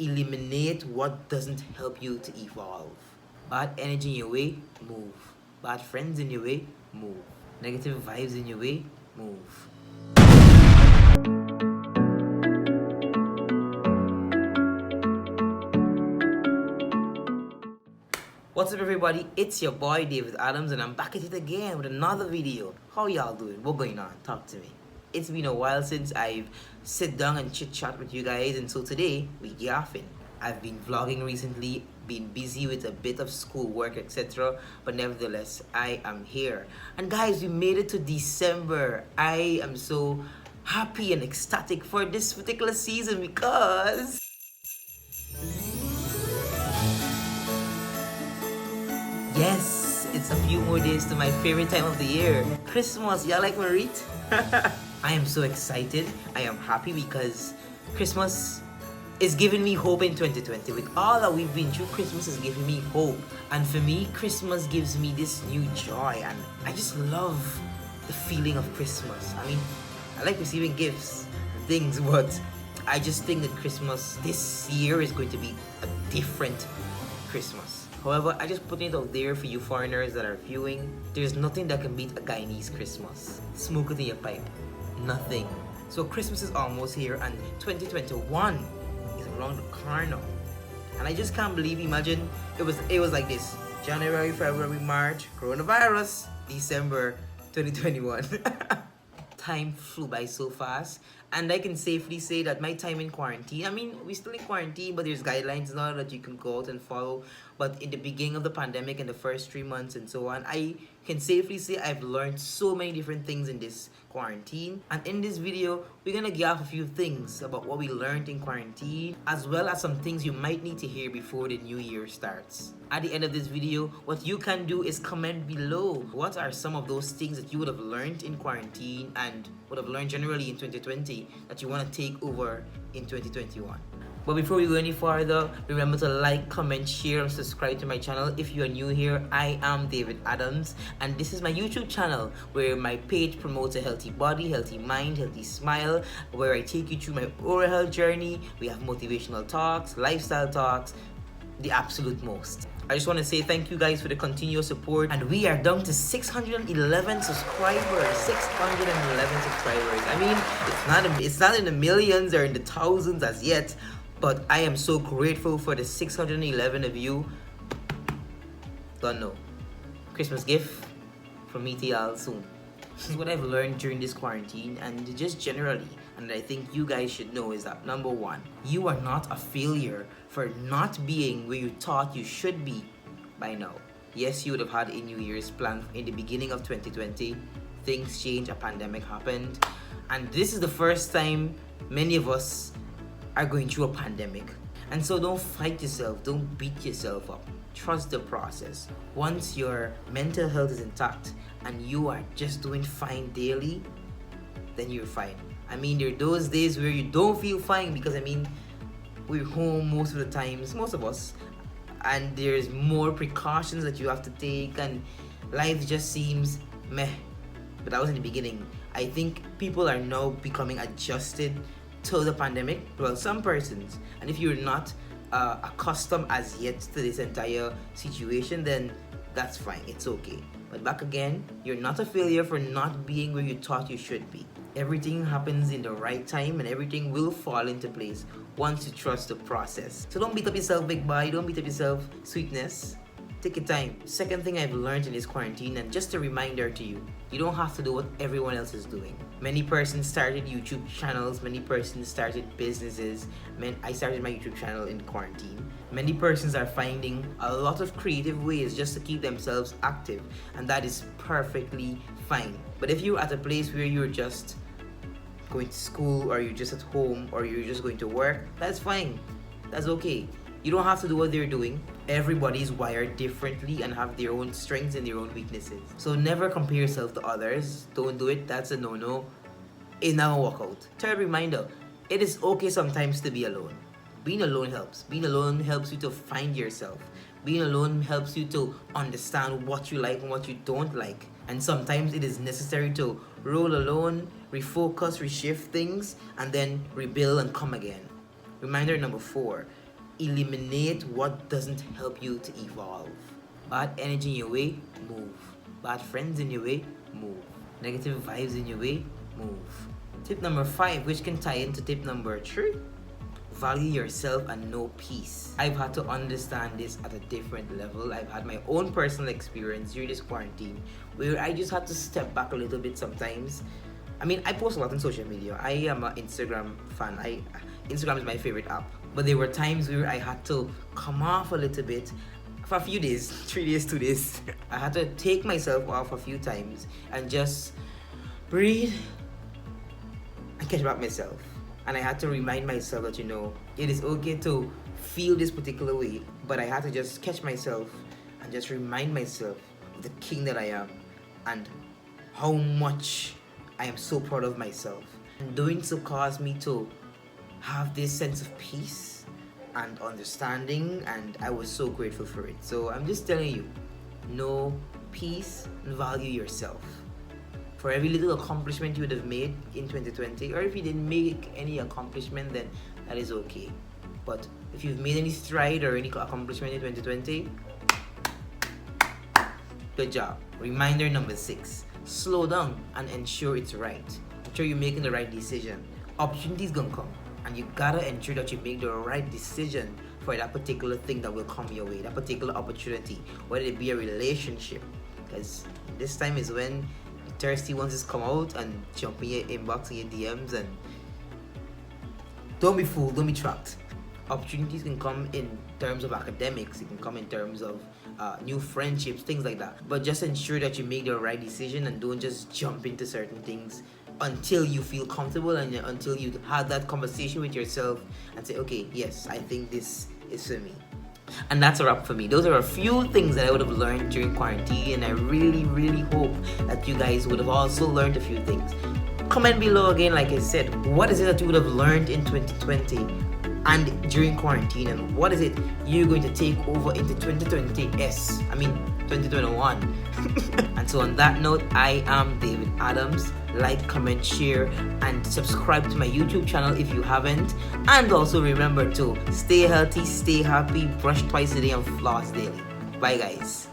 eliminate what doesn't help you to evolve. Bad energy in your way, move. Bad friends in your way, move. Negative vibes in your way, move. What's up everybody, it's your boy David Adams and I'm back at it again with another video. How y'all doing? What going on? Talk to me. It's been a while since I've sit down and chit chat with you guys, and so today we gyaffing. I've been vlogging recently, been busy with a bit of school work, etc. But nevertheless, I am here. And guys, we made it to December. I am so happy and ecstatic for this particular season because yes, it's a few more days to my favorite time of the year, Christmas. Y'all like Marit? I am so excited. I am happy because Christmas is giving me hope in 2020. With all that we've been through, Christmas is giving me hope. And for me, Christmas gives me this new joy. And I just love the feeling of Christmas. I mean, I like receiving gifts and things, but I just think that Christmas this year is going to be a different Christmas. However, I just put it out there for you foreigners that are viewing. There's nothing that can beat a Guyanese Christmas. Smoke it in your pipe. Nothing. So Christmas is almost here and 2021 is around the corner. And I just can't believe, imagine, it was like this. January, February, March, coronavirus, December 2021. Time flew by so fast, and I can safely say that my time in quarantine, I mean, we're still in quarantine, but there's guidelines now that you can go out and follow. But in the beginning of the pandemic, in the first 3 months and so on, I can safely say I've learned so many different things in this quarantine. And in this video, we're gonna give a few things about what we learned in quarantine, as well as some things you might need to hear before the new year starts. At the end of this video, what you can do is comment below. What are some of those things that you would have learned in quarantine and would have learned generally in 2020 that you want to take over in 2021? But before we go any further, remember to like, comment, share, and subscribe to my channel. If you are new here, I am David Adams, and this is my YouTube channel where my page promotes a healthy body, healthy mind, healthy smile, where I take you through my oral health journey. We have motivational talks, lifestyle talks, the absolute most. I just want to say thank you guys for the continuous support, and we are down to 611 subscribers. 611 subscribers. I mean, it's not in the millions or in the thousands as yet, but I am so grateful for the 611 of you. Don't know. Christmas gift from me to y'all soon. This is what I've learned during this quarantine and just generally, and I think you guys should know, is that number one, you are not a failure for not being where you thought you should be by now. Yes, you would have had a New Year's plan in the beginning of 2020. Things changed, a pandemic happened, and this is the first time many of us are going through a pandemic. And so don't fight yourself, don't beat yourself up. Trust the process. Once your mental health is intact and you are just doing fine daily, then you're fine. I mean, there are those days where you don't feel fine because, I mean, we're home most of the times, most of us, and there's more precautions that you have to take and life just seems meh. But that was in the beginning. I think people are now becoming adjusted to the pandemic. Well, some persons, and if you're not accustomed as yet to this entire situation, then that's fine, it's okay. But back again, you're not a failure for not being where you thought you should be. Everything happens in the right time and everything will fall into place once you trust the process. So don't beat up yourself, big boy. Don't beat up yourself, sweetness. Take your time. Second thing I've learned in this quarantine, and just a reminder to you, you don't have to do what everyone else is doing. Many persons started YouTube channels, many persons started businesses. I started my YouTube channel in quarantine. Many persons are finding a lot of creative ways just to keep themselves active, and that is perfectly fine. But if you're at a place where you're just going to school, or you're just at home, or you're just going to work, that's fine. That's okay. You don't have to do what they're doing. Everybody's wired differently and have their own strengths and their own weaknesses. So never compare yourself to others. Don't do it. That's a no-no. It never work out. Third reminder, it is okay sometimes to be alone. Being alone helps. Being alone helps you to find yourself. Being alone helps you to understand what you like and what you don't like. And sometimes it is necessary to roll alone, refocus, reshift things, and then rebuild and come again. Reminder number 4, eliminate what doesn't help you to evolve. Bad energy in your way, move. Bad friends in your way, move. Negative vibes in your way, move. Tip number 5, which can tie into tip number 3. Value yourself and know peace. I've had to understand this at a different level. I've had my own personal experience during this quarantine where I just had to step back a little bit sometimes. I mean, I post a lot on social media. I am an Instagram fan. Instagram is my favorite app. But there were times where I had to come off a little bit for a few days, 3 days, 2 days. I had to take myself off a few times and just breathe and catch back myself. And I had to remind myself that, it is okay to feel this particular way, but I had to just catch myself and just remind myself of the king that I am and how much I am so proud of myself. And doing so caused me to have this sense of peace and understanding, and I was so grateful for it. So I'm just telling you, know peace and value yourself. For every little accomplishment you would have made in 2020, or if you didn't make any accomplishment, then that is okay. But if you've made any stride or any accomplishment in 2020, good job. Reminder number 6, slow down and ensure it's right. Ensure you're making the right decision. Opportunities gonna come, and you gotta ensure that you make the right decision for that particular thing that will come your way, that particular opportunity, whether it be a relationship. Because this time is when thirsty ones just come out and jump in your inbox and your DMs, and don't be fooled, don't be trapped. Opportunities can come in terms of academics, it can come in terms of new friendships, things like that. But just ensure that you make the right decision and don't just jump into certain things until you feel comfortable and until you have that conversation with yourself and say, okay, yes, I think this is for me. And that's a wrap for me. Those are a few things that I would have learned during quarantine, and I really, really hope that you guys would have also learned a few things. Comment below again, like I said, what is it that you would have learned in 2020 and during quarantine, and what is it you're going to take over into 2021. And so on that note, I am David Adams. Like, comment, share, and subscribe to my YouTube channel if you haven't. And also remember to stay healthy, stay happy, brush twice a day, and floss daily. Bye guys.